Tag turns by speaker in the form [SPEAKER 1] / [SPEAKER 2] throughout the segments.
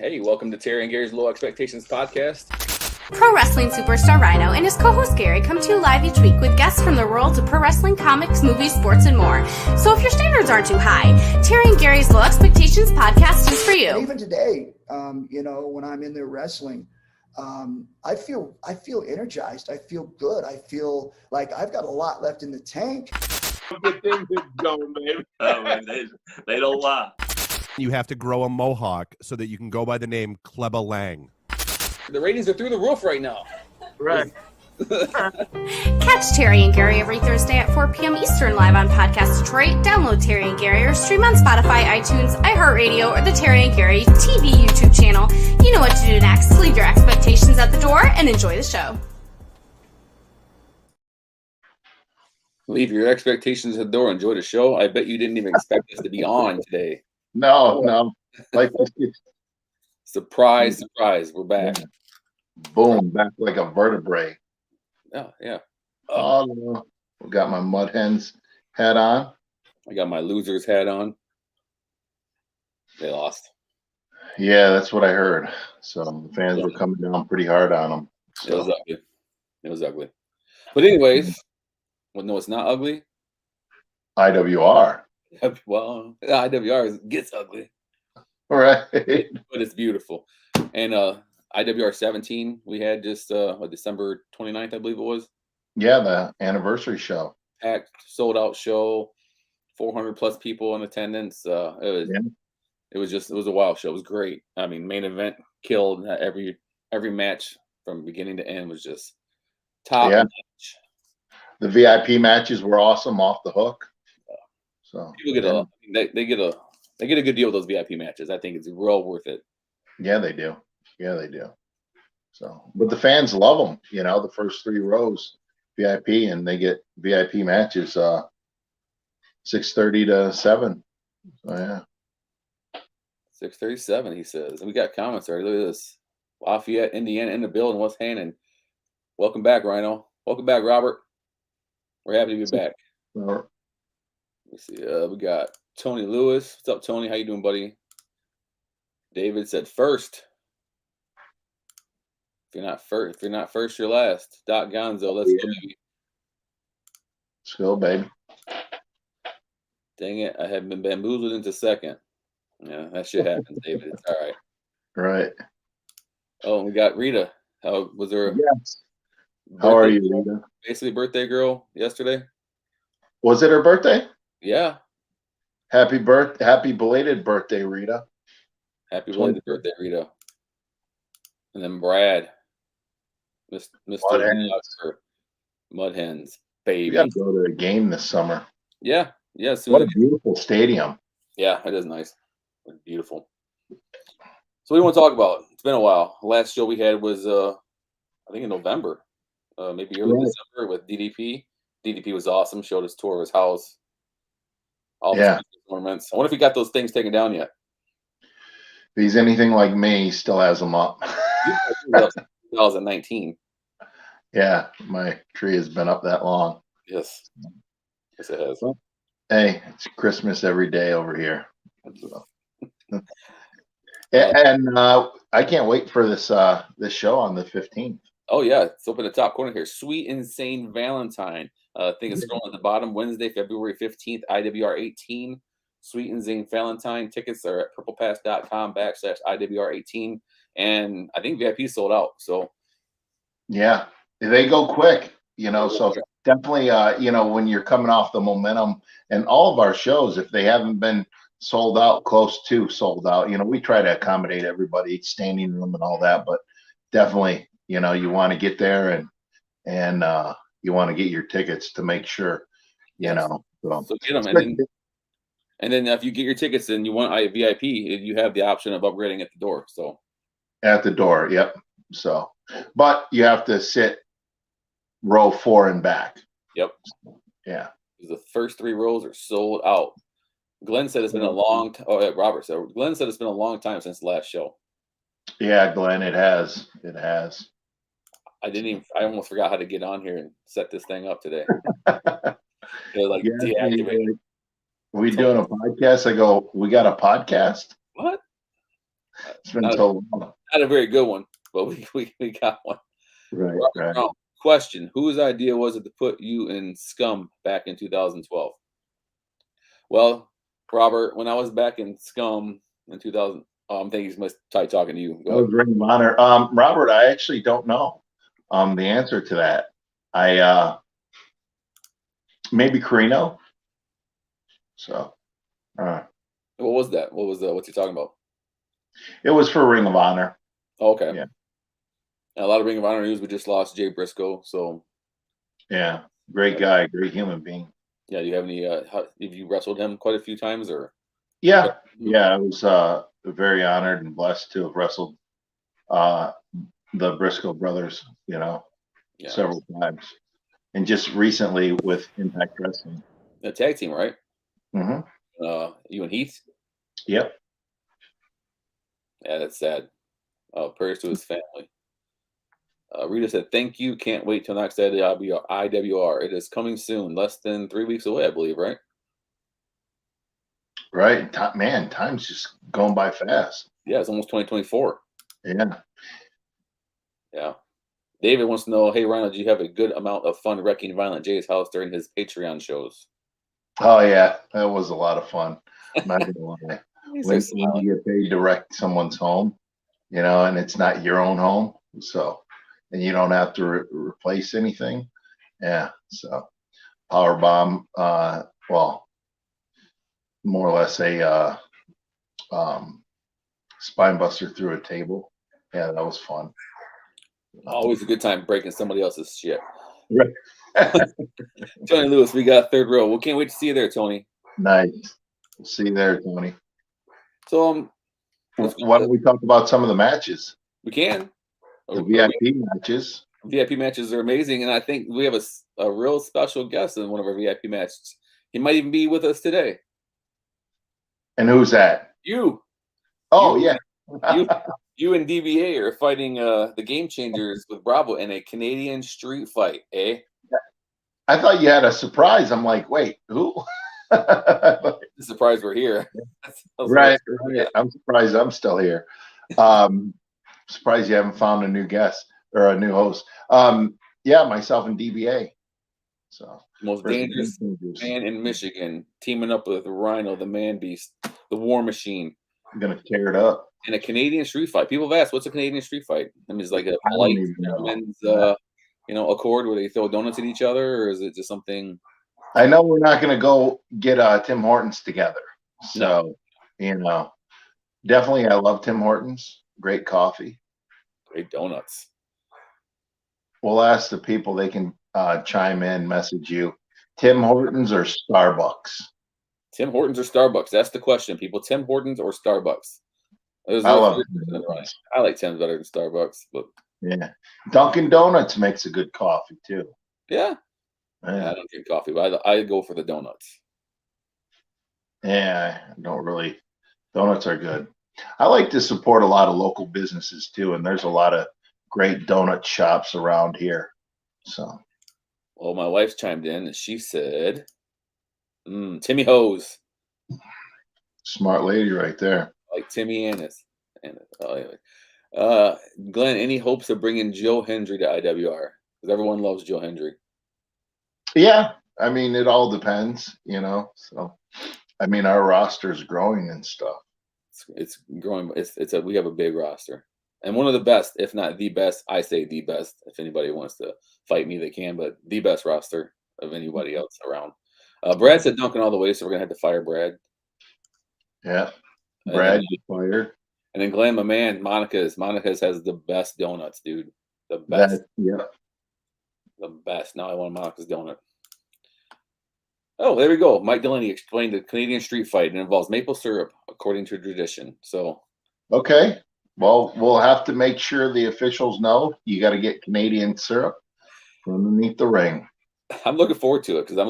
[SPEAKER 1] Hey, welcome to Terry and Gary's Low Expectations podcast.
[SPEAKER 2] Pro wrestling superstar Rhino and his co-host Gary come to you live each week with guests from the worlds of pro wrestling, comics, movies, sports, and more. So if your standards aren't too high, Terry and Gary's Low Expectations podcast is for you.
[SPEAKER 3] And even today, when I'm in there wrestling, I feel energized. I feel good. I feel like I've got a lot left in the tank.
[SPEAKER 4] Good things is going, baby. Oh, man, they don't lie.
[SPEAKER 5] You have to grow a mohawk so that you can go by the name Kleba Lang.
[SPEAKER 1] The ratings are through the roof right now.
[SPEAKER 4] Right.
[SPEAKER 2] Catch Terry and Gary every Thursday at 4 p.m. Eastern live on Podcast Detroit. Download Terry and Gary or stream on Spotify, iTunes, iHeartRadio, or the Terry and Gary TV YouTube channel. You know what to do next. Leave your expectations at the door and enjoy the show.
[SPEAKER 1] Leave your expectations at the door. Enjoy the show. I bet you didn't even expect us to be on today.
[SPEAKER 4] No. Like
[SPEAKER 1] Surprise. We're back.
[SPEAKER 4] Boom, back like a vertebrae.
[SPEAKER 1] Yeah.
[SPEAKER 4] Oh, no. Got my Mud Hens hat on.
[SPEAKER 1] I got my Losers hat on. They lost.
[SPEAKER 4] Yeah, that's what I heard. So the fans were coming down pretty hard on them. So.
[SPEAKER 1] It was ugly. But anyways, well, no, it's not ugly.
[SPEAKER 4] IWR.
[SPEAKER 1] Well, IWR gets ugly.
[SPEAKER 4] Right.
[SPEAKER 1] But it's beautiful. And IWR 17, we had just December 29th, I believe it was.
[SPEAKER 4] Yeah, the anniversary show.
[SPEAKER 1] Packed, sold out show, 400 plus people in attendance. It was a wild show. It was great. I mean, main event killed. Every match from beginning to end was just top notch.
[SPEAKER 4] The VIP matches were awesome off the hook. So
[SPEAKER 1] people they get a good deal with those VIP matches. I think it's real worth it.
[SPEAKER 4] Yeah, they do. So, but the fans love them. You know, the first 3 rows VIP, and they get VIP matches 6:30 to 7. So yeah.
[SPEAKER 1] 6:37, he says. And we got comments already. Look at this. Lafayette, Indiana in the building. What's happening? Welcome back, Rhino. Welcome back, Robert. We're happy to be back. Let me see. We got Tony Lewis. What's up, Tony? How you doing, buddy? David said first. If you're not first, you're last. Doc Gonzo, let's go, baby.
[SPEAKER 4] Let's go, baby.
[SPEAKER 1] Dang it, I have been bamboozled into second. Yeah, that shit happens, David. It's all right.
[SPEAKER 4] Right.
[SPEAKER 1] Oh, we got Rita. How was her?
[SPEAKER 4] Yes. How are you, Rita?
[SPEAKER 1] Basically, birthday girl yesterday.
[SPEAKER 4] Was it her birthday?
[SPEAKER 1] Yeah.
[SPEAKER 4] Happy belated birthday, Rita.
[SPEAKER 1] Happy belated birthday, Rita. And then Brad, Mr. Mud Hens, baby.
[SPEAKER 4] We got to go to a game this summer.
[SPEAKER 1] Yeah.
[SPEAKER 4] What a beautiful stadium.
[SPEAKER 1] Yeah, it is nice. It's beautiful. So what do you want to talk about? It's been a while. The last show we had was, I think in November, maybe early December with DDP. DDP was awesome. Showed us tour of his house. All the tournaments. I wonder if he got those things taken down yet.
[SPEAKER 4] If he's anything like me, he still has them up.
[SPEAKER 1] 2019.
[SPEAKER 4] Yeah, my tree has been up that long.
[SPEAKER 1] Yes, it has.
[SPEAKER 4] Hey, it's Christmas every day over here. And I can't wait for this show on the 15th.
[SPEAKER 1] Oh yeah, it's up in the top corner here. Sweet Insane Valentine. I think it's scrolling at the bottom. Wednesday, February 15th, IWR 18. Sweet Insane Valentine. Tickets are at purplepass.com/IWR 18. And I think VIP sold out. So
[SPEAKER 4] yeah, they go quick, so definitely, when you're coming off the momentum and all of our shows, if they haven't been sold out, close to sold out, we try to accommodate everybody, standing room and all that, but definitely, you want to get there and you want to get your tickets to make sure, So
[SPEAKER 1] get them. And then if you get your tickets and you want VIP, you have the option of upgrading at the door. So
[SPEAKER 4] at the door, yep. So, but you have to sit row 4 and back.
[SPEAKER 1] Yep.
[SPEAKER 4] Yeah.
[SPEAKER 1] The first 3 rows are sold out. Glenn said it's been a long time. Robert said. Glenn said it's been a long time since the last show.
[SPEAKER 4] Yeah, Glenn, it has. It has.
[SPEAKER 1] I almost forgot how to get on here and set this thing up today.
[SPEAKER 4] We doing a podcast? I go, we got a podcast?
[SPEAKER 1] What?
[SPEAKER 4] It's been
[SPEAKER 1] Not,
[SPEAKER 4] so long.
[SPEAKER 1] not a very good one, but we got one.
[SPEAKER 4] Right,
[SPEAKER 1] Robert
[SPEAKER 4] right.
[SPEAKER 1] Brown, question: whose idea was it to put you in Scum back in 2012? Well, Robert, when I was back in Scum in 2000, I'm thinking he's must tight talking to you.
[SPEAKER 4] That was Ring of Honor. Robert, I actually don't know the answer to that. I maybe Carino. So
[SPEAKER 1] What was that? What's he talking about?
[SPEAKER 4] it was for Ring of Honor.
[SPEAKER 1] Oh, okay.
[SPEAKER 4] Yeah.
[SPEAKER 1] And a lot of Ring of Honor news. We just lost Jay Briscoe, so
[SPEAKER 4] Yeah, great guy, great human being.
[SPEAKER 1] yeah. Do you have any? Have you wrestled him quite a few times, or?
[SPEAKER 4] Yeah, I was very honored and blessed to have wrestled the Briscoe brothers,
[SPEAKER 1] Yeah.
[SPEAKER 4] several times, and just recently with Impact Wrestling.
[SPEAKER 1] A tag team, right?
[SPEAKER 4] Mm-hmm.
[SPEAKER 1] You and Heath.
[SPEAKER 4] Yep.
[SPEAKER 1] Yeah, that's sad. Prayers to his family. Rita said, "Thank you. Can't wait till next day. IWR. It is coming soon. Less than 3 weeks away, I believe. Right?
[SPEAKER 4] Right. Man, time's just going by fast.
[SPEAKER 1] Yeah, it's almost 2024.
[SPEAKER 4] Yeah.
[SPEAKER 1] Yeah. David wants to know, hey, Rhino, did you have a good amount of fun wrecking Violent J's house during his Patreon shows?
[SPEAKER 4] Oh yeah, that was a lot of fun. I'm not gonna lie.
[SPEAKER 1] He's
[SPEAKER 4] When
[SPEAKER 1] so smiling.
[SPEAKER 4] you get paid to wreck someone's home, and it's not your own home, so and you don't have to replace anything. Yeah. So power bomb. Well, more or less a spine buster through a table. Yeah, that was fun.
[SPEAKER 1] Always a good time breaking somebody else's shit.
[SPEAKER 4] Right.
[SPEAKER 1] Tony Lewis, we got third row. We can't wait to see you there, Tony.
[SPEAKER 4] Nice. We'll see you there, Tony.
[SPEAKER 1] So
[SPEAKER 4] Why don't we talk about some of the matches?
[SPEAKER 1] we can.
[SPEAKER 4] The VIP matches.
[SPEAKER 1] VIP matches are amazing, and I think we have a real special guest in one of our VIP matches. He might even be with us today.
[SPEAKER 4] And who's that?
[SPEAKER 1] You.
[SPEAKER 4] Oh,
[SPEAKER 1] You-
[SPEAKER 4] yeah.
[SPEAKER 1] You and DBA are fighting the Game Changers with Bravo in a Canadian street fight, eh?
[SPEAKER 4] I thought you had a surprise. I'm like, wait, who?
[SPEAKER 1] Surprised we're here.
[SPEAKER 4] Right. I'm surprised I'm still here. Surprised you haven't found a new guest or a new host. Yeah, myself and DBA. So
[SPEAKER 1] Most dangerous man in Michigan, teaming up with Rhino, the Man Beast, the War Machine,
[SPEAKER 4] I'm gonna tear it up.
[SPEAKER 1] in a Canadian street fight. People have asked, "What's a Canadian street fight?" I mean, it's like a
[SPEAKER 4] I don't
[SPEAKER 1] polite
[SPEAKER 4] even know.
[SPEAKER 1] gentleman's, accord where they throw donuts at each other, or is it just something?
[SPEAKER 4] I know we're not gonna go get Tim Hortons together. So, definitely I love Tim Hortons. Great coffee.
[SPEAKER 1] Great donuts.
[SPEAKER 4] We'll ask the people, they can chime in, message you. Tim Hortons or Starbucks?
[SPEAKER 1] Tim Hortons or Starbucks? That's the question, people. Tim Hortons or Starbucks?
[SPEAKER 4] I love
[SPEAKER 1] I like Tim's better than Starbucks, but
[SPEAKER 4] yeah. Dunkin' Donuts makes a good coffee too.
[SPEAKER 1] yeah.
[SPEAKER 4] Yeah,
[SPEAKER 1] I don't drink coffee, but I go for the donuts.
[SPEAKER 4] yeah, I don't really. Donuts are good. I like to support a lot of local businesses too, and there's a lot of great donut shops around here. So
[SPEAKER 1] Well, my wife chimed in and she said, Timmy Hose.
[SPEAKER 4] smart lady right there.
[SPEAKER 1] Like Timmy Annis. Oh, anyway. Glenn, any hopes of bringing Joe Hendry to IWR? Because everyone loves Joe Hendry.
[SPEAKER 4] Yeah, I mean it all depends, So I mean our roster's growing and stuff.
[SPEAKER 1] It's growing. We have a big roster. And one of the best, if not the best, I say the best. If anybody wants to fight me, they can, but the best roster of anybody else around. Brad said Duncan all the way, so we're going to have to fire Brad.
[SPEAKER 4] Yeah. Brad, you fired.
[SPEAKER 1] And then Glenn, my man, Monica's has the best donuts, dude. The best.
[SPEAKER 4] Yeah.
[SPEAKER 1] The best. Now I want Monica's donut. Oh, there we go. Mike Delaney explained the Canadian street fight. It involves maple syrup, according to tradition. So,
[SPEAKER 4] Okay. Well, we'll have to make sure the officials know you got to get Canadian syrup from underneath the ring.
[SPEAKER 1] I'm looking forward to it because I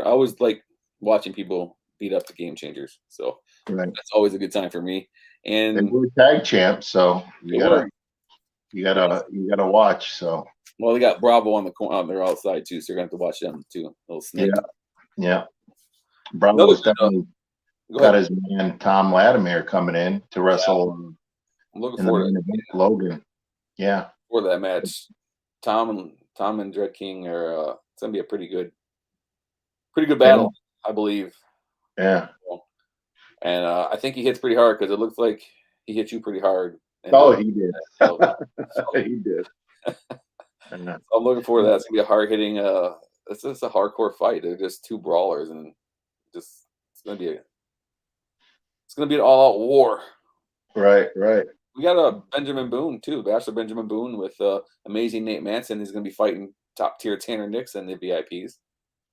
[SPEAKER 1] always like watching people beat up the Game Changers. So
[SPEAKER 4] Right.
[SPEAKER 1] that's always a good time for me.
[SPEAKER 4] And
[SPEAKER 1] And
[SPEAKER 4] we're tag champs, so you gotta watch. So
[SPEAKER 1] well, they got Bravo on their outside too, so you're gonna have to watch them too. Little snake.
[SPEAKER 4] yeah. Bravo's
[SPEAKER 1] Another-
[SPEAKER 4] definitely
[SPEAKER 1] Go
[SPEAKER 4] got
[SPEAKER 1] ahead.
[SPEAKER 4] his man Tom Latimer coming in to wrestle
[SPEAKER 1] I'm looking
[SPEAKER 4] in the
[SPEAKER 1] forward
[SPEAKER 4] main event, Logan. Yeah.
[SPEAKER 1] for that match. Tom and Dread King are it's gonna be a pretty good battle, I believe.
[SPEAKER 4] Yeah.
[SPEAKER 1] And I think he hits pretty hard because it looks like he hit you pretty hard. And,
[SPEAKER 4] Oh, he did.
[SPEAKER 1] so
[SPEAKER 4] He did. And,
[SPEAKER 1] I'm looking forward to that. It's gonna be a hard hitting. It's just a hardcore fight. They're just two brawlers, and just it's gonna be an all out war.
[SPEAKER 4] right.
[SPEAKER 1] We got a Benjamin Boone too, Bachelor Benjamin Boone with amazing Nate Manson. He's gonna be fighting top tier Tanner Nixon, the VIPs.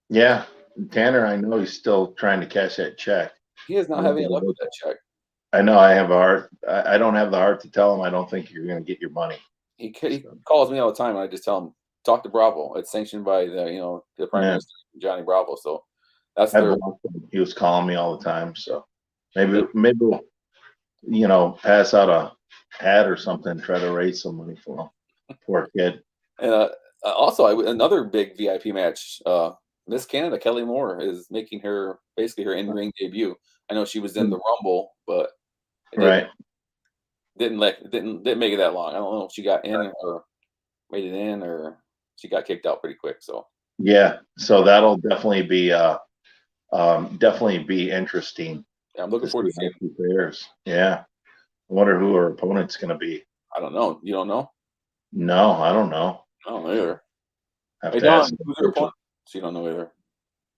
[SPEAKER 4] Yeah. Tanner, I know he's still trying to cash that check.
[SPEAKER 1] He is not having luck with that check.
[SPEAKER 4] I know I have a heart. I don't have the heart to tell him I don't think you're going to get your money.
[SPEAKER 1] He calls me all the time, and I just tell him talk to Bravo. It's sanctioned by the Prime Minister Johnny Bravo. So that's
[SPEAKER 4] He was calling me all the time. So maybe we'll, pass out a hat or something, try to raise some money for him. Poor kid.
[SPEAKER 1] And also another big VIP match. Miss Canada Kelly Moore is making her in-ring debut. I know she was in the Rumble, but didn't make it that long. I don't know if she got in or made it in, or she got kicked out pretty quick. So
[SPEAKER 4] yeah, so that'll definitely be interesting.
[SPEAKER 1] yeah, I'm looking forward to seeing
[SPEAKER 4] players. Yeah, I wonder who her opponent's going to be.
[SPEAKER 1] I don't know. You don't know?
[SPEAKER 4] No, I don't know.
[SPEAKER 1] I don't know either.
[SPEAKER 4] Have
[SPEAKER 1] Hey,
[SPEAKER 4] to
[SPEAKER 1] Don,
[SPEAKER 4] ask
[SPEAKER 1] who's your opponent? So you don't know either.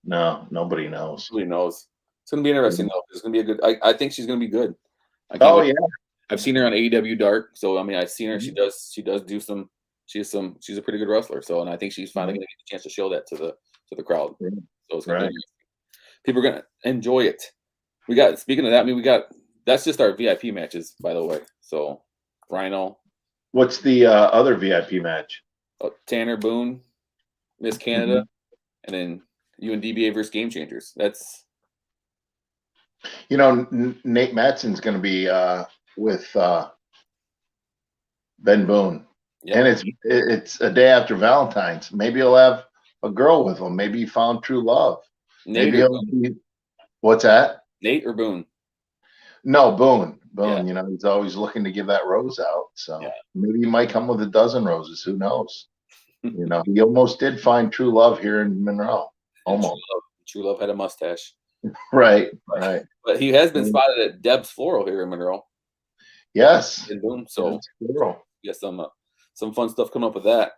[SPEAKER 4] No, nobody knows.
[SPEAKER 1] Nobody knows. It's going to be interesting though. It's going to be a good. I think she's going to be good.
[SPEAKER 4] Yeah,
[SPEAKER 1] I've seen her on AEW Dark, so I mean, I've seen her. She does do some. She's a pretty good wrestler. So, and I think she's finally going to get a chance to show that to the crowd. So it's going to be people are going to enjoy it. Speaking of that, I mean, that's just our VIP matches, by the way. So Rhino.
[SPEAKER 4] What's the other VIP match?
[SPEAKER 1] Tanner Boone, Miss Canada, and then you and DBA versus Game Changers. That's
[SPEAKER 4] Nate Matson's going to be with Ben Boone, and it's a day after Valentine's. Maybe he'll have a girl with him. Maybe he found true love. Maybe he'll be. What's that?
[SPEAKER 1] Nate or Boone?
[SPEAKER 4] No, Boone. Boone. He's always looking to give that rose out. So maybe he might come with a dozen roses. Who knows? He almost did find true love here in Monroe. Almost.
[SPEAKER 1] True love had a mustache.
[SPEAKER 4] Right.
[SPEAKER 1] But he has been spotted at Deb's Floral here in Monroe.
[SPEAKER 4] Yes.
[SPEAKER 1] In Boone. So yes, some fun stuff coming up with that.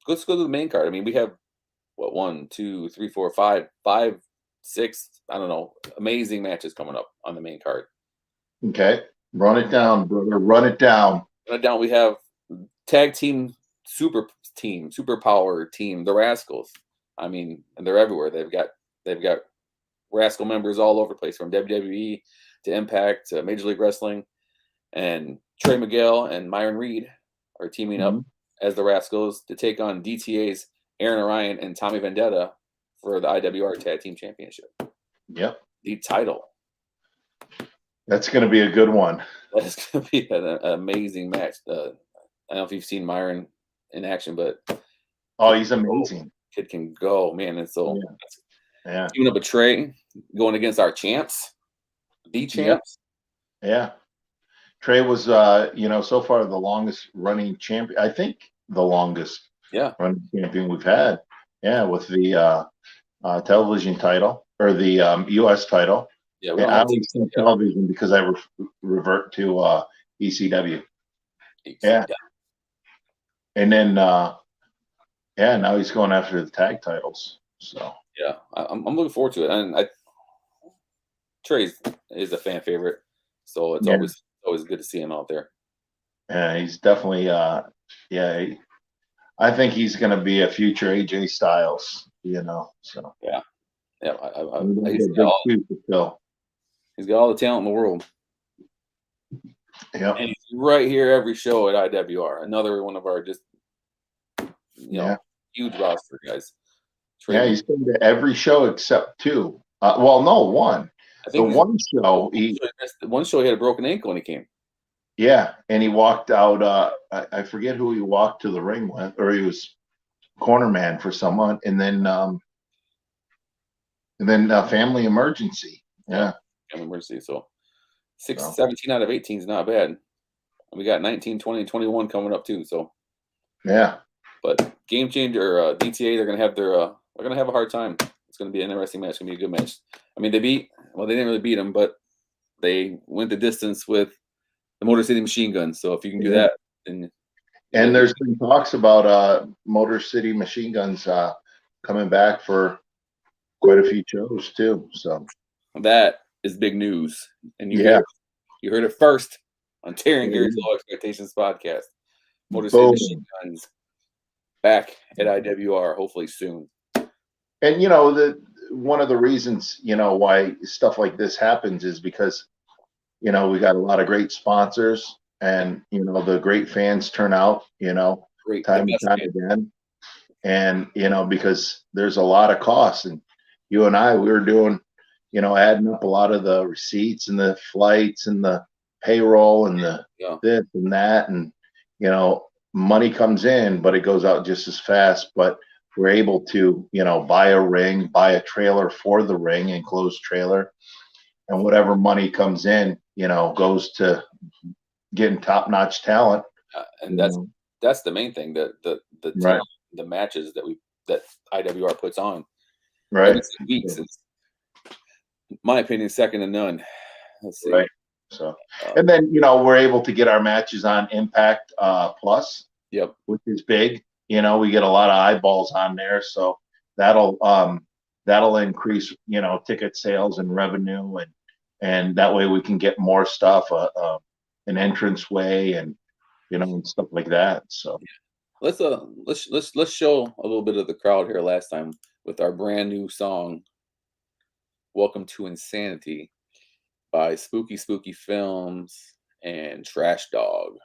[SPEAKER 1] Let's go to the main card. I mean, we have 1, 2, 3, 4, 5, 6. I don't know. Amazing matches coming up on the main card.
[SPEAKER 4] Okay, run it down, brother. Run it down.
[SPEAKER 1] We have tag team super power team, the Rascals. I mean, and they're everywhere. They've got Rascal members all over the place, from WWE to Impact to Major League Wrestling. And Trey Miguel and Myron Reed are teaming up as the Rascals to take on DTA's Aaron Orion and Tommy Vendetta for the IWR Tag Team Championship.
[SPEAKER 4] Yep.
[SPEAKER 1] The title.
[SPEAKER 4] That's going to be a good one.
[SPEAKER 1] That's going to be an amazing match. I don't know if you've seen Myron in action, but
[SPEAKER 4] he's amazing.
[SPEAKER 1] Kid can go, man. And so
[SPEAKER 4] teaming
[SPEAKER 1] up a Trey going against our champs, the champs.
[SPEAKER 4] Yeah. Trey was, so far the longest running champion. I think the longest running champion we've had. Yeah, with the television title or the U.S. title. Yeah, I always think television because I revert to ECW. Yeah. And then, now he's going after the tag titles. So
[SPEAKER 1] yeah, I'm looking forward to it. And Trey is a fan favorite, so it's always good to see him out there.
[SPEAKER 4] Yeah, he's definitely I think he's going to be a future AJ Styles. So
[SPEAKER 1] yeah. He's got all the talent in the world.
[SPEAKER 4] Yeah,
[SPEAKER 1] and he's right here every show at IWR. Another one of our just huge roster guys.
[SPEAKER 4] He's been to every show except 2. One. I think one show he
[SPEAKER 1] had a broken ankle when he came.
[SPEAKER 4] Yeah, and he walked out. I forget who he walked to the ring with, or he was corner man for someone, and then family emergency. Yeah.
[SPEAKER 1] Family emergency. So 17 out of 18 is not bad. We got 19, 20, and 21 coming up too. So,
[SPEAKER 4] Yeah.
[SPEAKER 1] but Game Changer or DTA, they're gonna have they're gonna have a hard time. It's gonna be an interesting match. It's gonna be a good match. I mean, they didn't really beat them, but they went the distance with the Motor City Machine Guns. So if you can do that, then
[SPEAKER 4] And there's been talks about Motor City Machine Guns coming back for quite a few shows too. So
[SPEAKER 1] that is big news. And you heard it first on Terry and Gary's Low Expectations podcast. Motor City Machine Guns back at IWR, hopefully soon.
[SPEAKER 4] And one of the reasons why stuff like this happens is because we got a lot of great sponsors, and the great fans turn out time and time again, and because there's a lot of costs, and you and I, we were doing adding up a lot of the receipts and the flights and the payroll and the this and that, and money comes in but it goes out just as fast. But we're able to buy a ring, buy a trailer for the ring, enclosed trailer, and whatever money comes in goes to getting top-notch talent.
[SPEAKER 1] And that's the main thing, that the talent, the matches that IWR puts on,
[SPEAKER 4] right,
[SPEAKER 1] weeks is, in my opinion, second to none. Let's see.
[SPEAKER 4] Right. So and then we're able to get our matches on Impact Plus, which is big. We get a lot of eyeballs on there, so that'll increase ticket sales and revenue, and that way we can get more stuff, an entrance way, and and stuff like that. So
[SPEAKER 1] let's show a little bit of the crowd here last time with our brand new song, "Welcome to Insanity" by Spooky Spooky Films and Trash Dog.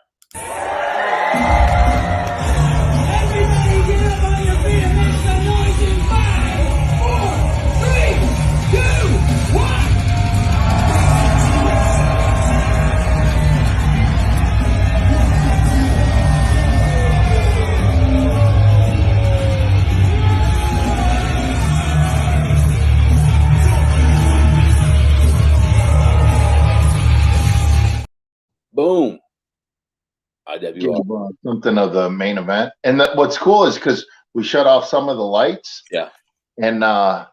[SPEAKER 6] Everybody get up on your feet and make some noise in 5, 4, 3, 2, 1.
[SPEAKER 1] Boom. IWR.
[SPEAKER 4] Something of the main event. And what's cool is because we shut off some of the lights.
[SPEAKER 1] Yeah.
[SPEAKER 4] And I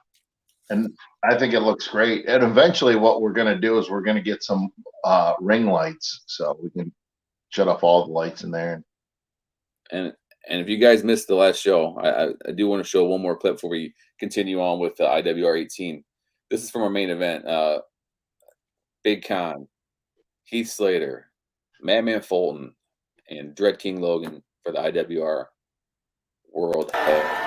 [SPEAKER 4] think it looks great. And eventually what we're going to do is we're going to get some ring lights so we can shut off all the lights in there.
[SPEAKER 1] And if you guys missed the last show, I do want to show one more clip before we continue on with IWR 18. This is from our main event. Big Con, Heath Slater, Madman Fulton, and Dread King Logan for the IWR World Head.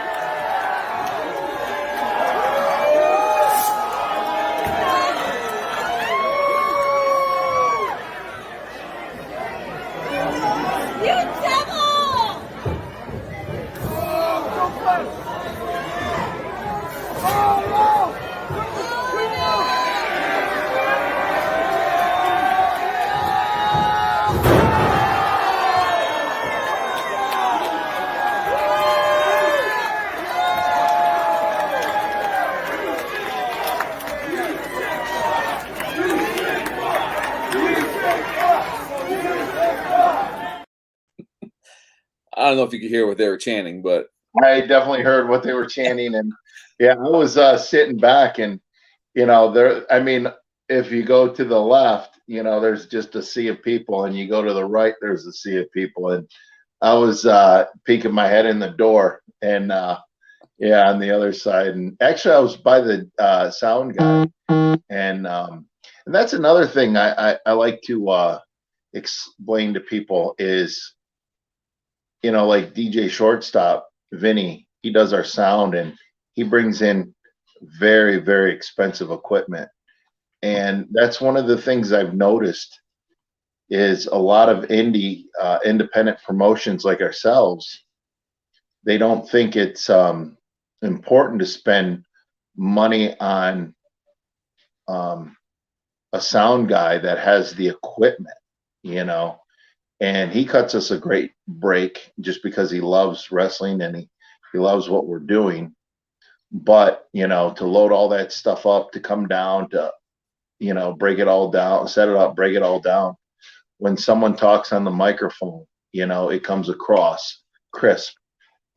[SPEAKER 1] I don't know if you could hear what they were chanting, but
[SPEAKER 4] I definitely heard what they were chanting, and I was sitting back, and there. I mean, if you go to the left, there's just a sea of people, and you go to the right, there's a sea of people, and I was peeking my head in the door, and on the other side, and actually I was by the sound guy, and that's another thing I like to explain to people is. Like DJ Shortstop, Vinny, he does our sound, and he brings in very, very expensive equipment. And that's one of the things I've noticed is a lot of independent promotions like ourselves, they don't think it's important to spend money on a sound guy that has the equipment, and he cuts us a great break just because he loves wrestling and he loves what we're doing. But, to load all that stuff up, to come down, to, break it all down, set it up, break it all down, when someone talks on the microphone, it comes across crisp.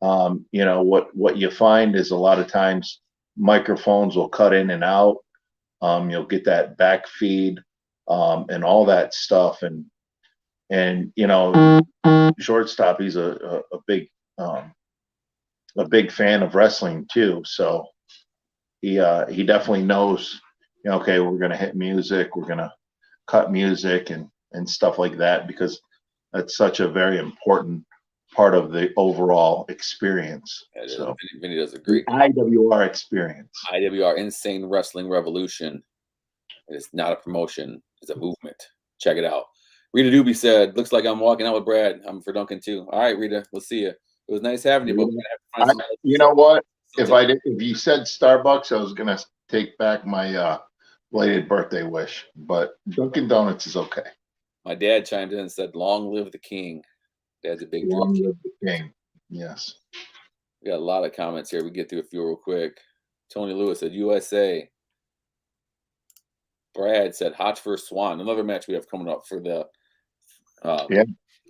[SPEAKER 4] What you find is a lot of times microphones will cut in and out. You'll get that back feed and all that stuff. And Shortstop, he's a big fan of wrestling too. So he definitely knows, okay, we're going to hit music, we're going to cut music and stuff like that, because that's such a very important part of the overall experience.
[SPEAKER 1] Yeah,
[SPEAKER 4] so
[SPEAKER 1] Vinny does agree.
[SPEAKER 4] IWR experience.
[SPEAKER 1] IWR, Insane Wrestling Revolution. It's not a promotion, it's a movement. Check it out. Rita Doobie said, looks like I'm walking out with Brad. I'm for Duncan too. All right, Rita, we'll see you. It was nice having you. But we're gonna have to find
[SPEAKER 4] you know what? If you said Starbucks, I was gonna take back my belated birthday wish. But Dunkin' Donuts is okay.
[SPEAKER 1] My dad chimed in and said, "Long live the king." Dad's a big
[SPEAKER 4] Long
[SPEAKER 1] drink.
[SPEAKER 4] live the king. Yes.
[SPEAKER 1] We got a lot of comments here. We get through a few real quick. Tony Lewis said, USA. Brad said, Hotchford Swan. Another match we have coming up for the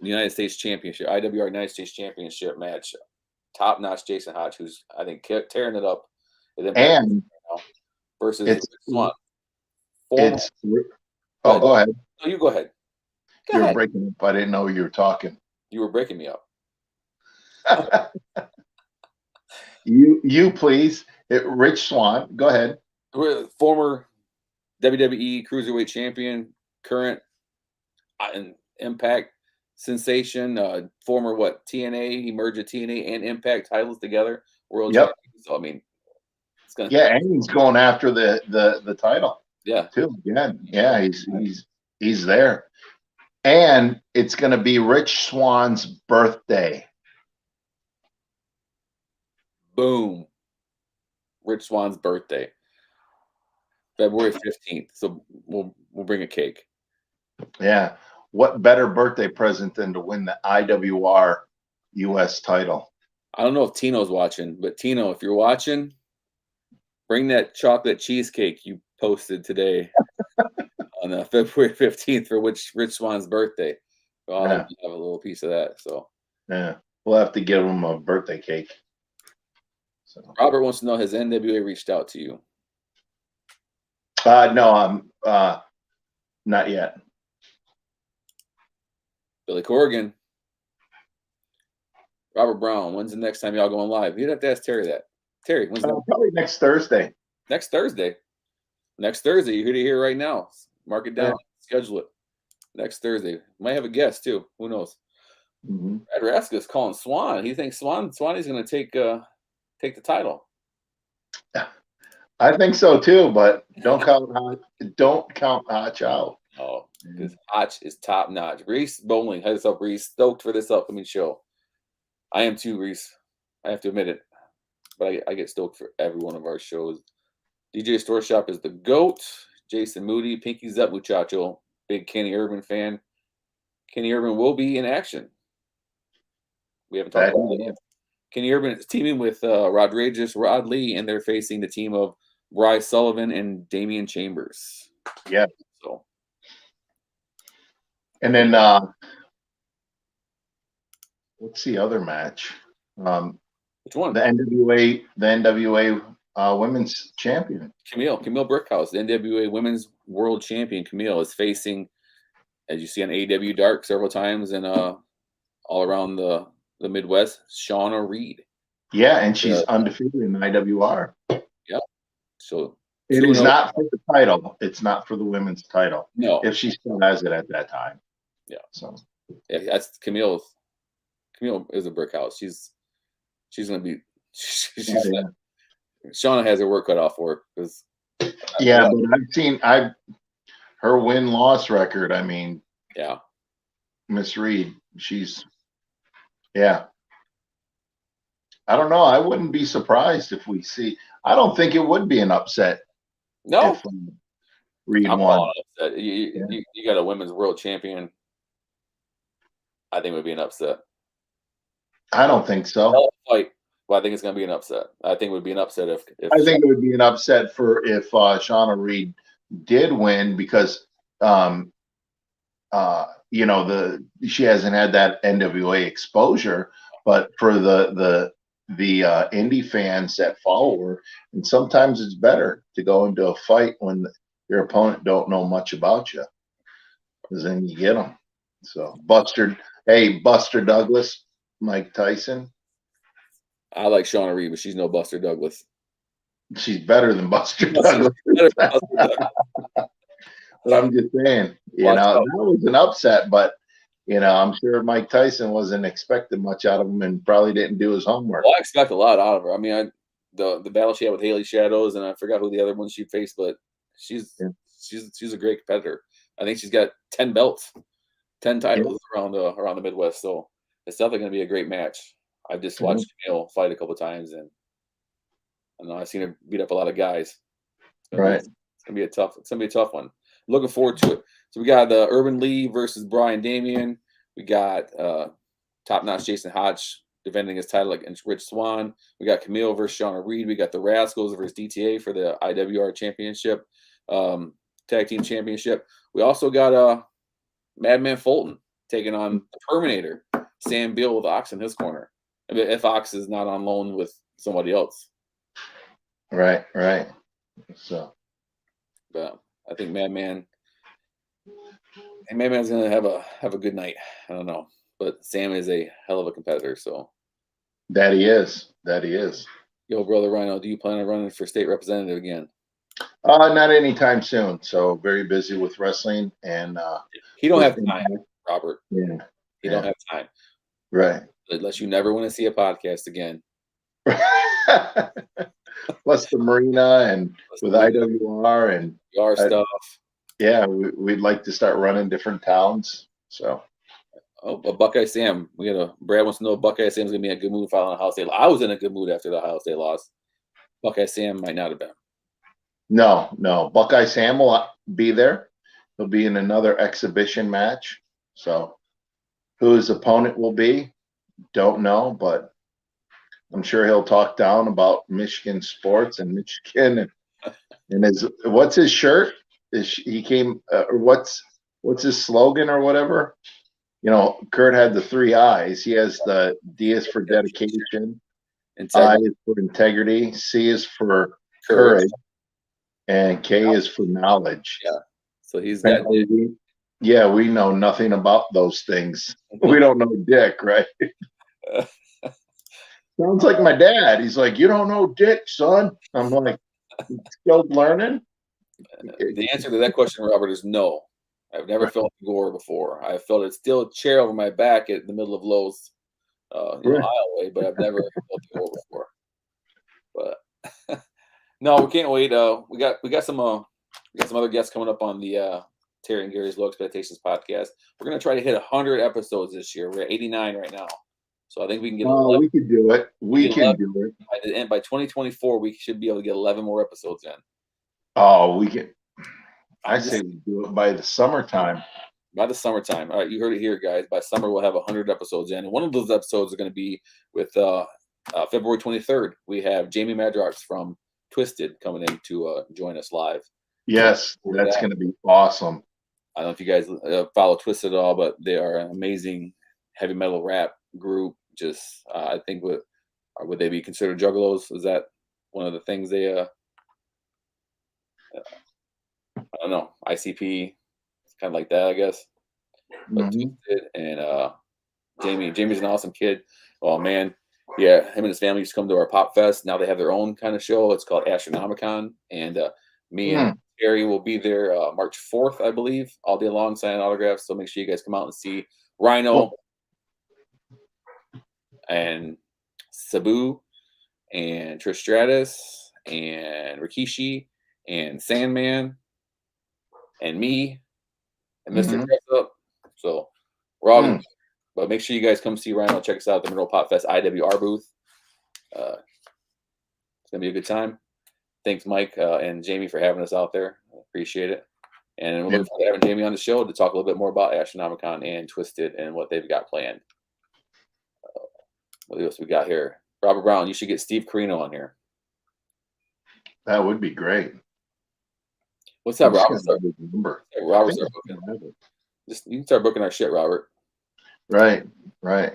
[SPEAKER 1] United States Championship, IWR United States Championship match. Top notch Jason Hotch, who's I think tearing it up.
[SPEAKER 4] And
[SPEAKER 1] versus Swan.
[SPEAKER 4] Go ahead.
[SPEAKER 1] No, you go ahead.
[SPEAKER 4] You were breaking up. I didn't know you were talking.
[SPEAKER 1] You were breaking me up.
[SPEAKER 4] You please. Rich Swann. Go ahead.
[SPEAKER 1] Former WWE Cruiserweight Champion, current Impact sensation, former TNA. He merged the TNA and Impact titles together. World champion. So I mean, it's gonna.
[SPEAKER 4] Yeah, and he's going after the title.
[SPEAKER 1] Yeah.
[SPEAKER 4] Too again. Yeah, he's there. And it's going to be Rich Swann's birthday.
[SPEAKER 1] Boom. Rich Swann's birthday. February 15th. So we'll bring a cake.
[SPEAKER 4] Yeah. What better birthday present than to win the IWR US title?
[SPEAKER 1] I don't know if Tino's watching, but Tino, if you're watching, bring that chocolate cheesecake you posted today on February 15th for Rich Swann's birthday. I'll have a little piece of that. So
[SPEAKER 4] yeah, we'll have to give him a birthday cake. So
[SPEAKER 1] Robert wants to know, has NWA reached out to you?
[SPEAKER 4] No, I'm not yet.
[SPEAKER 1] Billy Corrigan. Robert Brown, when's the next time y'all going live? You'd have to ask Terry that. Terry, when's
[SPEAKER 4] probably next Thursday.
[SPEAKER 1] Next Thursday. Next Thursday. You're here right now. Mark it down. Schedule it. Next Thursday. Might have a guest too. Who knows?
[SPEAKER 4] Mm-hmm.
[SPEAKER 1] Brad Raskus calling Swan. He thinks Swanee's going to take the title.
[SPEAKER 4] I think so too, but don't count Hotch out.
[SPEAKER 1] Oh, because Hotch is top notch. Reese Bowling, heads up, Reese. Stoked for this upcoming show. I am too, Reese. I have to admit it, but I get stoked for every one of our shows. DJ Store Shop is the GOAT. Jason Moody, Pinky's up, muchacho. Big Kenny Urban fan. Kenny Urban will be in action. We haven't talked about that yet. Kenny Urban is teaming with Rodriguez, Rod Lee, and they're facing the team of Bryce Sullivan and Damian Chambers.
[SPEAKER 4] Yeah.
[SPEAKER 1] So.
[SPEAKER 4] And then what's the other match?
[SPEAKER 1] Which one?
[SPEAKER 4] The NWA Women's Champion.
[SPEAKER 1] Camille Brickhouse, the NWA Women's World Champion. Camille is facing, as you see on AEW Dark several times and all around the Midwest, Shauna Reed.
[SPEAKER 4] Yeah, and she's undefeated in IWR.
[SPEAKER 1] Yeah. So
[SPEAKER 4] it is not for the title. It's not for the women's title.
[SPEAKER 1] No.
[SPEAKER 4] If she still has it at that time.
[SPEAKER 1] Yeah.
[SPEAKER 4] So
[SPEAKER 1] yeah, that's Camille is a brick house. She's gonna be Shauna has her work cut off for her because
[SPEAKER 4] but I've her win-loss record. I mean,
[SPEAKER 1] yeah,
[SPEAKER 4] Miss Reed, I don't know. I wouldn't be surprised if we see. I don't think it would be an upset.
[SPEAKER 1] No,
[SPEAKER 4] if Reed won.
[SPEAKER 1] You got a women's world champion. I think it would be an upset.
[SPEAKER 4] I don't think so.
[SPEAKER 1] Fight. Well, I think it's going to be an upset. I think it would be an upset if
[SPEAKER 4] I think it would be an upset if Shauna Reed did win because she hasn't had that NWA exposure, but for the indie fans that follow her, and sometimes it's better to go into a fight when your opponent don't know much about you, because then you get them. So Buster Douglas, Mike Tyson.
[SPEAKER 1] I like Shauna Reed, but she's no Buster Douglas.
[SPEAKER 4] She's better than Buster Douglas. But I'm just saying, that was an upset, but I'm sure Mike Tyson wasn't expecting much out of him and probably didn't do his homework.
[SPEAKER 1] Well, I expect a lot out of her. I mean, the battle she had with Haley Shadows, and I forgot who the other one she faced, but she's a great competitor. I think she's got 10 belts, 10 titles around the Midwest. So it's definitely going to be a great match. I've just watched Camille fight a couple of times, and I know I've seen her beat up a lot of guys.
[SPEAKER 4] Right.
[SPEAKER 1] It's gonna be a tough one. Looking forward to it. So we got the Urban Lee versus Brian Damian. We got Top Notch Jason Hodge defending his title against Rich Swann. We got Camille versus Shauna Reed. We got the Rascals versus DTA for the IWR Championship, Tag Team Championship. We also got Madman Fulton taking on the Terminator, Sam Beal with Ox in his corner. I mean, if Ox is not on loan with somebody else.
[SPEAKER 4] Right. So,
[SPEAKER 1] but I think Madman's gonna have a good night. I don't know, but Sam is a hell of a competitor. So
[SPEAKER 4] that he is.
[SPEAKER 1] Yo, brother Rhino, do you plan on running for state representative again?
[SPEAKER 4] Not anytime soon. So very busy with wrestling, and
[SPEAKER 1] he don't have time, Robert.
[SPEAKER 4] Yeah,
[SPEAKER 1] he don't have time.
[SPEAKER 4] Right.
[SPEAKER 1] Unless you never want to see a podcast again.
[SPEAKER 4] Plus the marina and with IWR and
[SPEAKER 1] our stuff.
[SPEAKER 4] Yeah, we'd like to start running different towns. So,
[SPEAKER 1] Buckeye Sam, Brad wants to know if Buckeye Sam's gonna be in a good mood following Ohio State. I was in a good mood after the Ohio State loss. Buckeye Sam might not have been.
[SPEAKER 4] No. Buckeye Sam will be there. He'll be in another exhibition match. So, who his opponent will be, don't know, but I'm sure he'll talk down about Michigan sports and Michigan and what's his shirt? What's his slogan or whatever? Kurt had the 3 I's. He has the D is for dedication, I is for integrity, C is for courage, and K is for knowledge.
[SPEAKER 1] Yeah. So he's got.
[SPEAKER 4] Yeah, we know nothing about those things. We don't know dick, right? Sounds like my dad. He's like, you don't know dick, son. I'm like, still learning.
[SPEAKER 1] The answer to that question, Robert, is no. I've never felt gore before. I felt a steel chair over my back at the middle of Lowe's, aisleway, but I've never felt gore before. But no, we can't wait. We got some other guests coming up on the Terry and Gary's Low Expectations podcast. We're gonna try to hit 100 episodes this year. We're at 89 right now. So I think we can get 11.
[SPEAKER 4] We can do it. We can do it.
[SPEAKER 1] And by 2024, we should be able to get 11 more episodes in.
[SPEAKER 4] Oh, we can. I say we do it by the summertime.
[SPEAKER 1] By the summertime. All right, you heard it here, guys. By summer, we'll have 100 episodes in. And one of those episodes are going to be with February 23rd. We have Jamie Madrox from Twisted coming in to join us live.
[SPEAKER 4] Yes, that's going to be awesome.
[SPEAKER 1] I don't know if you guys follow Twisted at all, but they are an amazing heavy metal rap group. Just I think would they be considered juggalos? Is that one of the things they I don't know, ICP, it's kind of like that, I guess. But Twisted and Jamie's an awesome kid. Oh man, yeah, him and his family used to come to our Pop Fest. Now they have their own kind of show. It's called Astronomicon, and me and Terry will be there March 4th, I believe, all day long signing autographs. So make sure you guys come out and see Rhino and Sabu and Trish Stratus and Rikishi and Sandman and me and Mr. Dress Up. So we're all gonna, but make sure you guys come see Rhino. Check us out at the Monroe Pop Fest IWR booth. It's gonna be a good time. Thanks, Mike and Jamie, for having us out there. Appreciate it. And we're looking forward to having Jamie on the show to talk a little bit more about Astronomicon and Twisted and what they've got planned. What else we got here? Robert Brown, you should get Steve Carino on here.
[SPEAKER 4] That would be great.
[SPEAKER 1] What's that, Robert? Robert's Just you can start booking our shit, Robert.
[SPEAKER 4] Right. Right.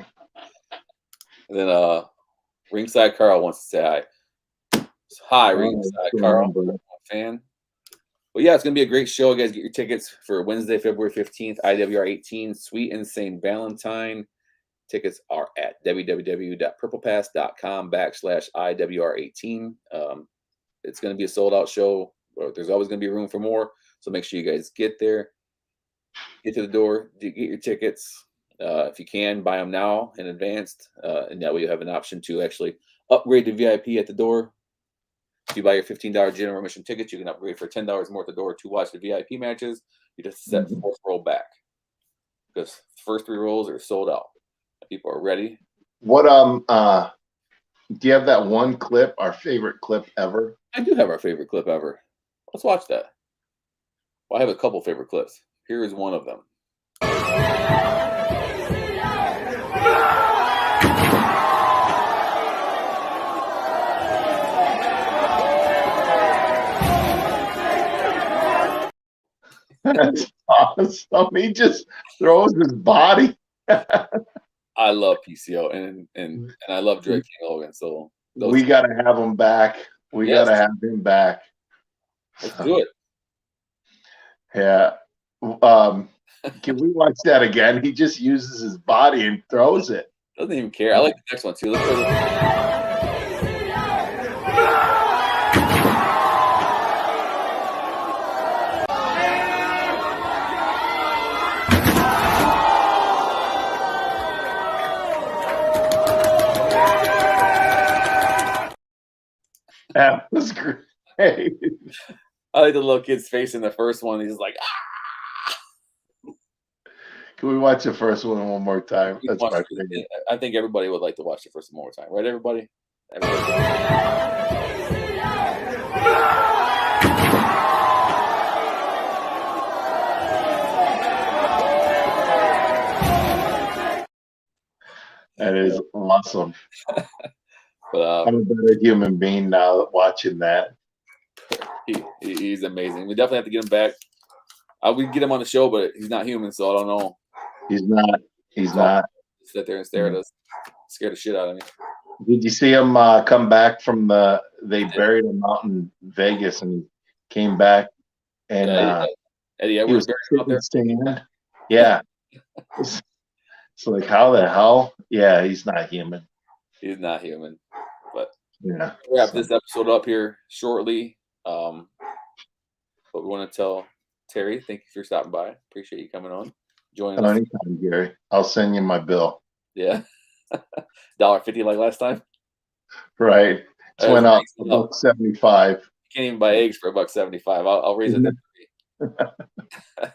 [SPEAKER 1] And then Ringside Carl wants to say hi. Hi, Ringside Carl, fan. Well, yeah, it's gonna be a great show. Guys, get your tickets for Wednesday, February 15th, IWR 18, Sweet and St. Valentine. Tickets are at www.purplepass.com/IWR18. It's going to be a sold out show. There's always going to be room for more. So make sure you guys get there, get to the door, get your tickets. If you can, buy them now in advance. And that way you have an option to actually upgrade to VIP at the door. If you buy your $15 general admission tickets, you can upgrade for $10 more at the door to watch the VIP matches. You just set fourth row back because the first 3 rows are sold out. People are ready.
[SPEAKER 4] What do you have that one clip, our favorite clip ever?
[SPEAKER 1] I do have our favorite clip ever. Let's watch that. Well, I have a couple favorite clips. Here is one of them.
[SPEAKER 4] That's awesome. He just throws his body.
[SPEAKER 1] I love PCO and I love Drake King Logan. So
[SPEAKER 4] we got to have him back. We got to have him back.
[SPEAKER 1] Let's do it.
[SPEAKER 4] Yeah. Can we watch that again? He just uses his body and throws it.
[SPEAKER 1] Doesn't even care. I like the next one too. Let's go.
[SPEAKER 4] That was great.
[SPEAKER 1] I like the little kid's face in the first one. He's like, ah!
[SPEAKER 4] Can we watch the first one more time? That's my favorite.
[SPEAKER 1] I think everybody would like to watch the first one more time, right? Everybody.
[SPEAKER 4] That is awesome.
[SPEAKER 1] But
[SPEAKER 4] I'm a better human being now watching that.
[SPEAKER 1] He's amazing. We definitely have to get him back. We can get him on the show, but he's not human, so I don't know.
[SPEAKER 4] He's not. He's not.
[SPEAKER 1] Sit there and stare at us. Scare the shit out of me.
[SPEAKER 4] Did you see him come back from they buried him out in Vegas and he came back and
[SPEAKER 1] Eddie
[SPEAKER 4] he
[SPEAKER 1] Edwards
[SPEAKER 4] was
[SPEAKER 1] buried him out there.
[SPEAKER 4] stand. Yeah. It's like, how the hell? Yeah, he's not human.
[SPEAKER 1] He's not human. But
[SPEAKER 4] yeah,
[SPEAKER 1] we'll wrap this episode up here shortly. But we want to tell Terry, thank you for stopping by. Appreciate you coming on. Joining us.
[SPEAKER 4] Anytime, Gary. I'll send you my bill.
[SPEAKER 1] Yeah. $1.50 like last time.
[SPEAKER 4] Right. It went up $1.75.
[SPEAKER 1] You can't even buy eggs for $1.75. I'll raise it.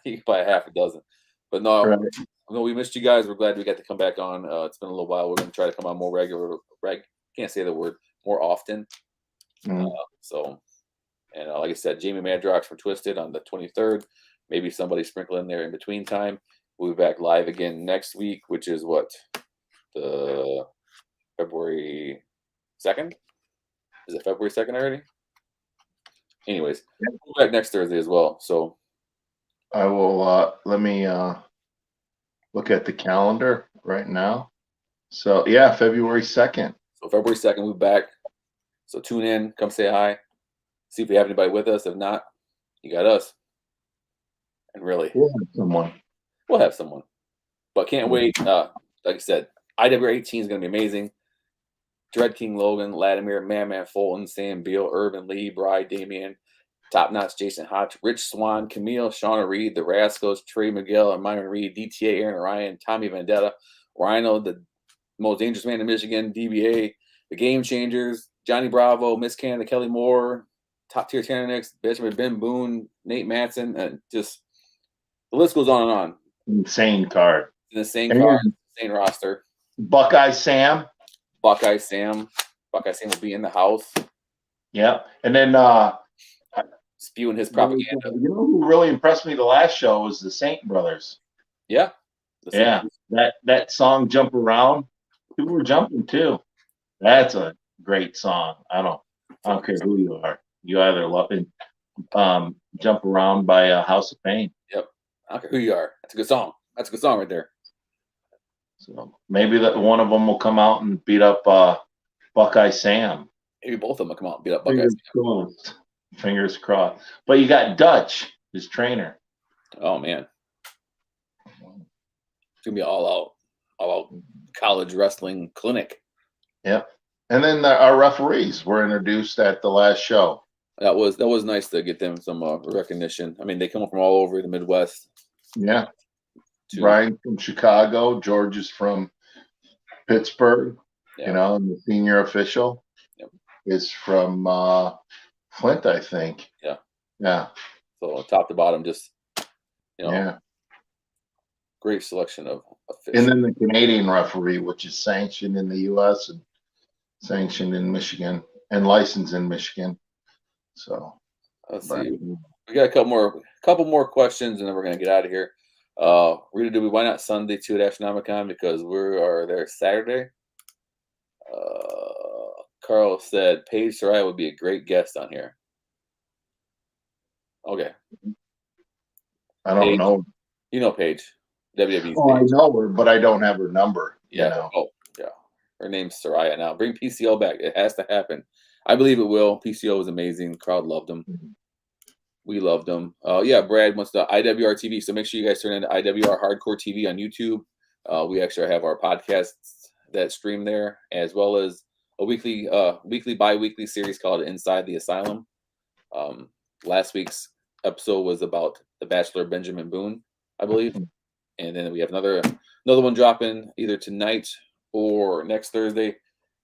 [SPEAKER 1] You can buy half a dozen. But no,
[SPEAKER 4] Right.
[SPEAKER 1] no, we missed you guys. We're glad we got to come back on. It's been a little while. We're going to try to come on more regular. Can't say the word more often. So, and like I said, Jamie Madrox from Twisted on the 23rd. Maybe somebody sprinkle in there in between time. We'll be back live again next week, which is what, the February 2nd? Is it February 2nd already? Anyways, we'll be back next Thursday as well. So
[SPEAKER 4] I will let me look at the calendar right now. So yeah, February 2nd.
[SPEAKER 1] So February 2nd, we'll be back. So tune in, come say hi, see if we have anybody with us. If not, you got us. And really,
[SPEAKER 4] We'll have someone.
[SPEAKER 1] we'll have someone. But can't wait. Like I said, IWR 18 is going to be amazing. Dread King Logan, Latimer, Man Fulton, Sam Beal, Urban Lee, Bry, Damian, Top Notch, Jason Hodge, Rich Swan, Camille, Shauna Reed, The Rascals, Trey Miguel, and Myron Reed, DTA, Aaron Ryan, Tommy Vendetta, Rhino, the most dangerous man in Michigan, DBA, The Game Changers, Johnny Bravo, Miss Canada, Kelly Moore, Top Tier Tannix, Benjamin Ben Boone, Nate Matson, and just the list goes on and on.
[SPEAKER 4] Insane card.
[SPEAKER 1] In the same card, same roster.
[SPEAKER 4] Buckeye Sam.
[SPEAKER 1] Buckeye Sam will be in the house
[SPEAKER 4] Yeah. And then
[SPEAKER 1] spewing his propaganda.
[SPEAKER 4] you know who really impressed me the last show was the Saint Brothers.
[SPEAKER 1] Yeah.
[SPEAKER 4] Yeah. That song Jump Around. People were jumping too. That's a great song. I don't care who you are. You either love it. Jump Around by House of Pain.
[SPEAKER 1] Yep. I don't care who you are. That's a good song. That's a good song right there.
[SPEAKER 4] So maybe that one of them will come out and beat up Buckeye Sam.
[SPEAKER 1] Maybe both of them will come out and beat up Buckeye.
[SPEAKER 4] Fingers crossed. Fingers crossed. But you got Dutch, his trainer.
[SPEAKER 1] Oh man, it's gonna be all out college wrestling clinic.
[SPEAKER 4] Yep. And then our referees were introduced at the last show.
[SPEAKER 1] That was nice to get them some recognition. I mean, they come from all over the Midwest.
[SPEAKER 4] Yeah. Brian from Chicago, George is from Pittsburgh,
[SPEAKER 1] Yeah.
[SPEAKER 4] you know, and the senior official is from Flint, I think.
[SPEAKER 1] Yeah.
[SPEAKER 4] Yeah.
[SPEAKER 1] So top to bottom, just
[SPEAKER 4] Yeah.
[SPEAKER 1] great selection of fish.
[SPEAKER 4] And then the Canadian referee, which is sanctioned in the U.S. and sanctioned in Michigan and licensed in Michigan. So
[SPEAKER 1] Let's see. We got a couple more questions, and then we're gonna get out of here. We're gonna do Why Not Sunday too at Ashnomicon because we are there Saturday. Carl said Paige Saraya would be a great guest on here. Okay.
[SPEAKER 4] I don't
[SPEAKER 1] Paige.
[SPEAKER 4] know.
[SPEAKER 1] You know Paige. WWE's
[SPEAKER 4] Oh, I
[SPEAKER 1] Paige.
[SPEAKER 4] know her, but I don't have her number.
[SPEAKER 1] Yeah.
[SPEAKER 4] You know?
[SPEAKER 1] Oh, yeah. Her name's Saraya now. Bring PCO back. It has to happen. I believe it will. PCO was amazing. The crowd loved him. We loved him. Yeah, Brad wants the IWR TV. So make sure you guys turn into IWR Hardcore TV on YouTube. We actually have our podcasts that stream there, as well as a weekly, bi-weekly series called Inside the Asylum. Last week's episode was about the Bachelor Benjamin Boone, I believe. And then we have another one dropping either tonight or next Thursday.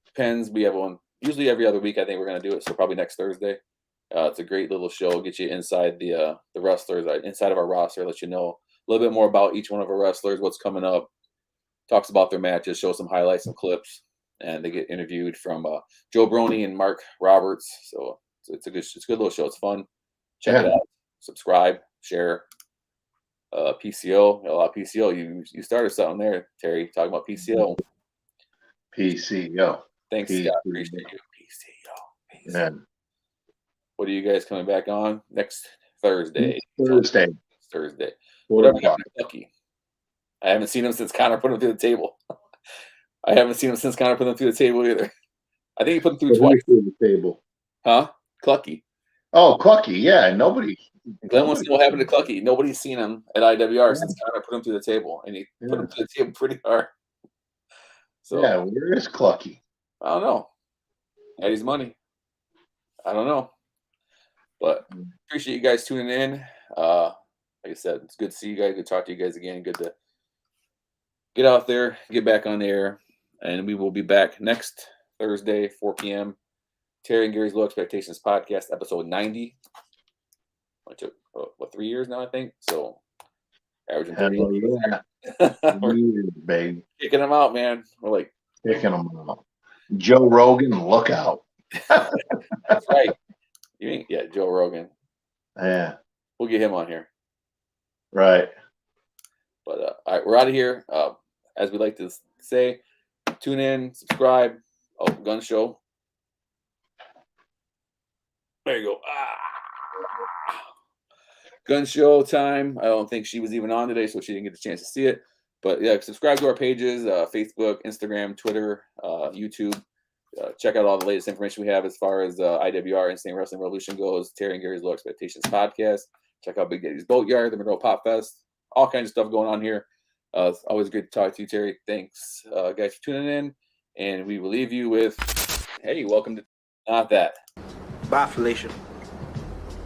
[SPEAKER 1] Depends. We have one usually every other week. I think we're going to do it. So probably next Thursday. It's a great little show. Get you inside the wrestlers, inside of our roster. Let you know a little bit more about each one of our wrestlers, what's coming up. Talks about their matches, show some highlights and clips, and they get interviewed from Joe Brony and Mark Roberts. So it's a good little show. It's fun. Check it out. Subscribe, share. PCO, a lot of PCO. You started something there, Terry, talking about PCO.
[SPEAKER 4] PCO.
[SPEAKER 1] Thanks,
[SPEAKER 4] PCO.
[SPEAKER 1] Scott. Appreciate you. PCO.
[SPEAKER 4] Yeah.
[SPEAKER 1] What are you guys coming back on next Thursday?
[SPEAKER 4] Thursday.
[SPEAKER 1] Thursday.
[SPEAKER 4] 4
[SPEAKER 1] Whatever
[SPEAKER 4] o'clock.
[SPEAKER 1] happened to Lucky? I haven't seen him since Connor put him through the table. I haven't seen him since Connor put him through the table either. I think he put him through twice.
[SPEAKER 4] Through the table.
[SPEAKER 1] Huh? Clucky.
[SPEAKER 4] Oh, Clucky. Yeah. Nobody.
[SPEAKER 1] Glenn wants to know what happened to Clucky. Nobody's seen him at IWR since Connor put him through the table, and he put him through the table pretty hard. So
[SPEAKER 4] Yeah. Where is Clucky?
[SPEAKER 1] I don't know. Eddie's money. I don't know. But appreciate you guys tuning in. Like I said, it's good to see you guys. Good to talk to you guys again. Good to get out there, get back on the air. And we will be back next Thursday, 4 p.m. Terry and Gary's Low Expectations Podcast, episode 90. It took, 3 years now, I think. So averaging 30. We're
[SPEAKER 4] Baby.
[SPEAKER 1] kicking them out, man. We're like,
[SPEAKER 4] Picking them out. Joe Rogan, look out.
[SPEAKER 1] that's right. You ain't, yeah, Joe Rogan.
[SPEAKER 4] Yeah.
[SPEAKER 1] We'll get him on here.
[SPEAKER 4] Right.
[SPEAKER 1] But all right, we're out of here. As we like to say, tune in, subscribe. Oh, Gun Show. There you go. Gun Show time. I don't think she was even on today, so she didn't get the chance to see it. But yeah, subscribe to our pages, Facebook, Instagram, Twitter, YouTube. Check out all the latest information we have as far as IWR, Insane Wrestling Revolution goes. Terry and Gary's Low Expectations Podcast. Check out Big Daddy's Boatyard, the Monroe Pop Fest. All kinds of stuff going on here. It's always great to talk to you, Terry. Thanks, guys, for tuning in. And we will leave you with, hey, welcome to Not That.
[SPEAKER 7] Bye, Felicia.